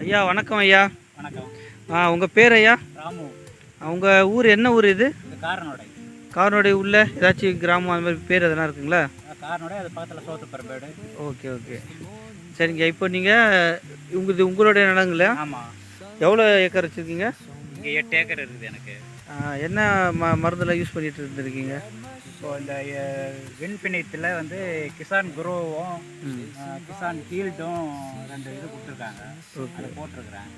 ஐயா வணக்கம் ஐயா. வணக்கம். உங்கள் பேர் ஐயா? ராமு. உங்கள் ஊர் என்ன ஊர் இது? காரனோடை. காரனோடை உள்ள ஏதாச்சும் கிராமம் அந்த மாதிரி பேர் எதனா இருக்குங்களா? காரனோடை, அது பக்கத்தில் சோத்துப்பரம்பேடு. ஓகே ஓகே சரிங்க. இப்போ நீங்கள் உங்களுடைய நிலங்களா? ஆமாம். எவ்வளோ ஏக்கர் வச்சுருக்கீங்க? இங்கே 8 ஏக்கர் இருக்குது எனக்கு. என்ன மருந்தெல்லாம் யூஸ் பண்ணிட்டு இருந்துருக்கீங்க? இப்போ இந்த வெண்பிணையத்தில் வந்து கிசான் குரோவும் கிசான் ஹீல்டும் 2 இது கொடுத்துருக்காங்க. அதை போட்டிருக்கிறேன்.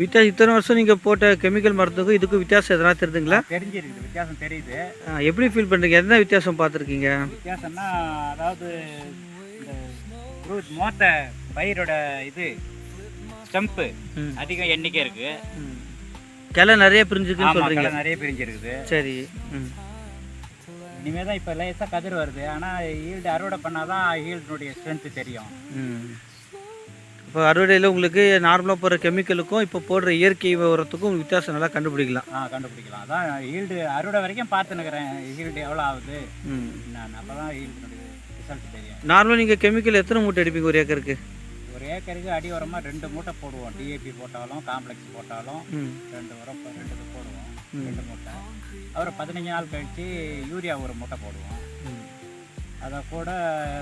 வித்தியாசம் இத்தனை வருஷம் நீங்கள் போட்ட கெமிக்கல் மருந்துக்கும் இதுக்கும் வித்தியாசம் எதனா தெரியுதுங்களா? தெரிஞ்சிருக்குது, வித்தியாசம் தெரியுது. எப்படி ஃபீல் பண்ணுறீங்க? என்ன வித்தியாசம் பார்த்துருக்கீங்க? வித்தியாசம்னா அதாவது இந்த மொத்த பயிரோட இது ஸ்டம்ப்பு அதிகம் எண்ணிக்கை இருக்குது. கிளை நிறைய பிரிஞ்சுக்குன்னு சொல்கிறீங்க? நிறைய பிரிஞ்சிருக்குது. சரி. இனிமேல் தான் இப்போ லேசாக கதிர் வருது. ஆனால் ஈல்டு அறுவடை பண்ணால் தான் ஈல்டுனுடைய ஸ்ட்ரென்த்து தெரியும். இப்போ அறுவடையில் உங்களுக்கு நார்மலாக போடுற கெமிக்கலுக்கும் இப்போ போடுற இயற்கை உரத்துக்கும் வித்தியாசம் நல்லா கண்டுபிடிக்கலாம். கண்டுபிடிக்கலாம். அதான் ஈல்டு அறுவடை வரைக்கும் பார்த்துன்னுக்கிறேன். ஈல்டு எவ்வளோ ஆகுது நான் அப்போ தான் ஈல்டுனுடைய ரிசல்ட் தெரியும். நார்மலாக நீங்கள் கெமிக்கல் எத்தனை மூட்டை எடுப்பீங்க ஒரு ஏக்கருக்கு? ஒரு ஏக்கருக்கு அடி உரமாக 2 மூட்டை போடுவோம். டிஏபி போட்டாலும் காம்ப்ளெக்ஸ் போட்டாலும் 2 உரம் 2 போடுவோம். 2 மூட்டை. அப்புறம் 15 நாள் கழித்து யூரியா ஒரு மூட்டை போடுவோம். அதை கூட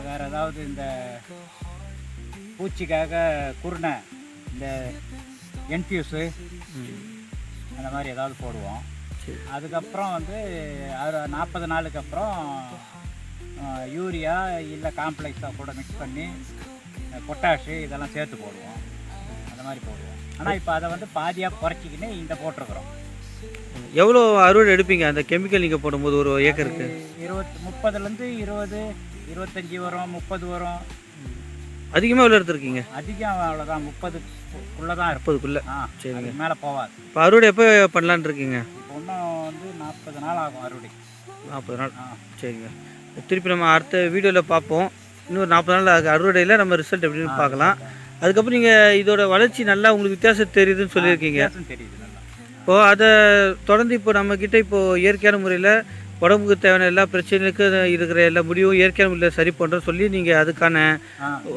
வேறு ஏதாவது இந்த பூச்சிக்காக குருணை, இந்த என்ஃபியூஸு அந்த மாதிரி ஏதாவது போடுவோம். அதுக்கப்புறம் வந்து 40 நாளுக்கு அப்புறம் யூரியா இல்லை காம்ப்ளெக்ஸாக கூட மிக்ஸ் பண்ணி பொட்டாஷு இதெல்லாம் சேர்த்து போடுவோம். அந்த மாதிரி போடுவோம். ஆனால் இப்போ அதை வந்து பாதியாக குறைச்சிக்கின்னு இந்த போட்டிருக்கிறோம். எவ்வளோ அறுவடை எடுப்பீங்க அந்த கெமிக்கல் நீங்கள் போடும்போது ஒரு ஏக்கருக்கு? 30லேருந்து 20, 25 வரும், 30 வரும். அதிகமாக எவ்வளோ எடுத்துருக்கீங்க? அதிகம் அவ்வளோதான், 30க்குள்ளே தான். 30க்குள்ளே. சரிங்க. மேலே போவாது. இப்போ அறுவடை எப்போ பண்ணலான் இருக்கீங்க? இப்போ இன்னும் வந்து 40 நாள் ஆகும் அறுவடை. 40 நாள். சரிங்க. திருப்பி நம்ம அடுத்த வீடியோவில் பார்ப்போம். இன்னொரு 40 நாள் அறுவடையில் நம்ம ரிசல்ட் எப்படின்னு பார்க்கலாம். அதுக்கப்புறம் நீங்கள் இதோட வளர்ச்சி நல்லா உங்களுக்கு வித்தியாசம் தெரியுதுன்னு சொல்லியிருக்கீங்க. தெரியுது நல்லா. இப்போது அதை தொடர்ந்து இப்போ நம்மக்கிட்ட இப்போது இயற்கையான முறையில் உடம்புக்கு தேவையான எல்லா பிரச்சனைக்கும் இருக்கிற எல்லா முடிவும் இயற்கையான முறையில் சரி பண்ணுறோன்னு சொல்லி நீங்கள் அதுக்கான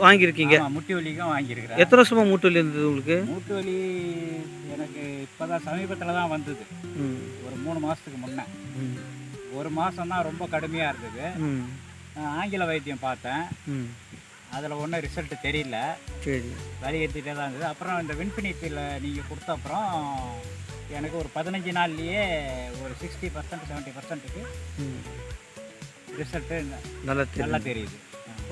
வாங்கியிருக்கீங்க. முட்டி வலிக்கும் வாங்கியிருக்கிறேன். எத்தனை வருஷமாக மூட்டு வலி இருந்தது உங்களுக்கு? மூட்டு வலி எனக்கு இப்போ தான் சமீபத்தில் தான் வந்தது. ஒரு 3 மாதத்துக்கு முன்னே. 1 மாதம் தான் ரொம்ப கடுமையாக இருந்தது. ஆங்கில வைத்தியம் பார்த்தேன். அதில் ஒன்றும் ரிசல்ட்டு தெரியல. சரி. வலி எடுத்துகிட்டே தான் இருந்தது. அப்புறம் இந்த வெண்பிணையத்தில் நீங்கள் கொடுத்த அப்புறம் எனக்கு ஒரு 15 நாள்லேயே ஒரு 60% 70%க்கு ரிசல்ட்டு நல்லா தெரியுது.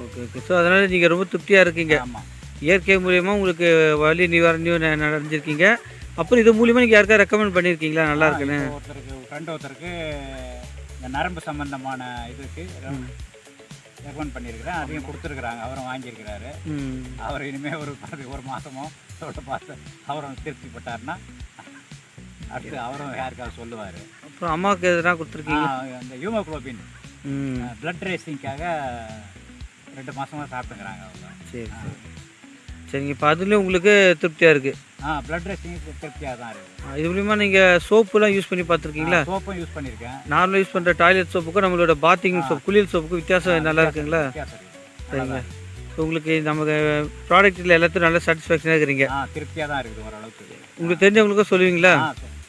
Okay okay. ஸோ அதனால் நீங்கள் ரொம்ப திருப்தியாக இருக்கீங்க. ஆமாம். இயற்கை மூலியமாக உங்களுக்கு வலி நிவாரணியும் நடந்திருக்கீங்க. அப்புறம் இது மூலியமாக நீங்கள் யாருக்கா ரெக்கமெண்ட் பண்ணியிருக்கீங்களா நல்லா இருக்குன்னு? ஒருத்தருக்கு இந்த நரம்பு சம்பந்தமான இதுக்கு ரெக்கமெண்ட் பண்ணியிருக்கிறேன். அதையும் கொடுத்துருக்குறாங்க. அவரும் வாங்கியிருக்கிறாரு. அவர் இனிமேல் ஒரு மாதமோ பார்த்து அவரும் திருப்திப்பட்டார்னா அடுத்து அவரும் யாருக்காவது சொல்லுவார். அப்புறம் அம்மாவுக்கு எதுனா கொடுத்துருக்கீங்க? இந்த ஹியூமோக்ளோபின் பிளட் ரேசிங்காக 2 மாதமாக சாப்பிட்டுக்கிறாங்க அவங்க. சரி சரிங்க. இப்போ அதுலேயும் உங்களுக்கு திருப்தியாக இருக்குது? பிளட் ரேசிங் திருப்தியாக தான் இருக்குது. இது மூலிமா நீங்கள் சோப்புலாம் யூஸ் பண்ணி பார்த்துருக்கீங்களா? சோப்பும் யூஸ் பண்ணியிருக்கேன். நார்மலாக யூஸ் பண்ணுற டாய்லெட் சோப்புக்கும் நம்மளோட பாத்திங் சோப் குளியல் சோப்புக்கும் வித்தியாசம் நல்லா இருக்குங்களா? சரிங்க. ஸோ உங்களுக்கு நமக்கு ப்ராடக்ட்டில் எல்லாத்தையும் நல்லா சாட்டிஸ்ஃபேக்ஷனாக இருக்கிறீங்க? திருப்தியாக தான் இருக்குது ஓரளவுக்கு. உங்களுக்கு தெரிஞ்சவங்களுக்கும் சொல்லுவீங்களா?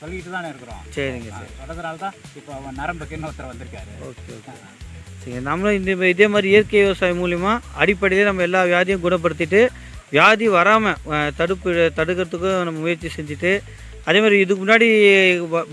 சொல்லிட்டு தானே இருக்கிறோம். சரிங்க சார். சொல்கிறதுனால தான் இப்போ அவன் நரம்புக்கு இன்னொருத்தர் வந்திருக்காரு. Okay okay. சரி. நம்மளும் இதே மாதிரி இயற்கை விவசாயம் மூலிமா அடிப்படையில் நம்ம எல்லா வியாதியும் குணப்படுத்திட்டு வியாதி வராமல் தடுக்கிறதுக்கும் நம்ம முயற்சி செஞ்சுட்டு அதே மாதிரி இதுக்கு முன்னாடி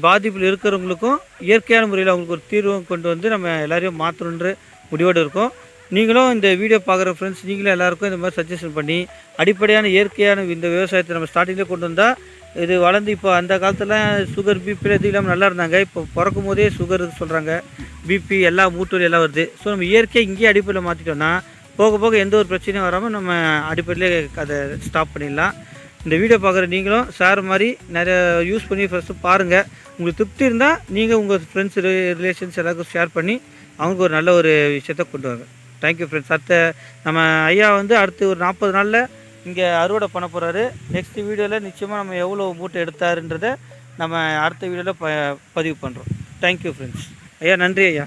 பாதிப்பில் இருக்கிறவங்களுக்கும் இயற்கையான முறையில் அவங்களுக்கு ஒரு தீர்வும் கொண்டு வந்து நம்ம எல்லாரையும் மாற்றணுன்ற முடிவோடு இருக்கோம். நீங்களும் இந்த வீடியோ பார்க்குற ஃப்ரெண்ட்ஸ் நீங்களும் எல்லாேருக்கும் இந்த மாதிரி சஜஷன் பண்ணி அடிப்படையான இயற்கையான இந்த விவசாயத்தை நம்ம ஸ்டார்டிங்கில் கொண்டு வந்தால் இது வளர்ந்து இப்போ அந்த காலத்தில் சுகர் பிபி இது இல்லாமல் நல்லா இருந்தாங்க. இப்போ பிறக்கும் போதே சுகர் சொல்கிறாங்க, பிபி எல்லா மூட்டு எல்லாம் வருது. ஸோ நம்ம இயற்கையை இங்கேயே அடிப்படையில் மாற்றிட்டோன்னா போக போக எந்த ஒரு பிரச்சனையும் வராமல் நம்ம அடிப்படையிலே அதை ஸ்டாப் பண்ணிடலாம். இந்த வீடியோ பார்க்குற நீங்களும் சார் மாதிரி நிறைய யூஸ் பண்ணி ஃபஸ்ட்டு பாருங்கள். உங்களுக்கு திருப்தி இருந்தால் நீங்கள் உங்கள் ஃப்ரெண்ட்ஸ் ரிலேஷன்ஸ் எல்லாருக்கும் ஷேர் பண்ணி அவங்களுக்கு ஒரு நல்ல ஒரு விஷயத்த கொண்டு வாங்க. Thank you friends. நம்ம ஐயா வந்து அடுத்து ஒரு 40 நாளில் இங்கே அறுவடை பண்ண போகிறாரு. நெக்ஸ்ட் வீடியோவில் நிச்சயமாக நம்ம எவ்வளோ மூட்டை எடுத்தாருன்றதை நம்ம அடுத்த வீடியோவில் பதிவு பண்ணுறோம். Thank you friends. ஐயா நன்றி ஐயா.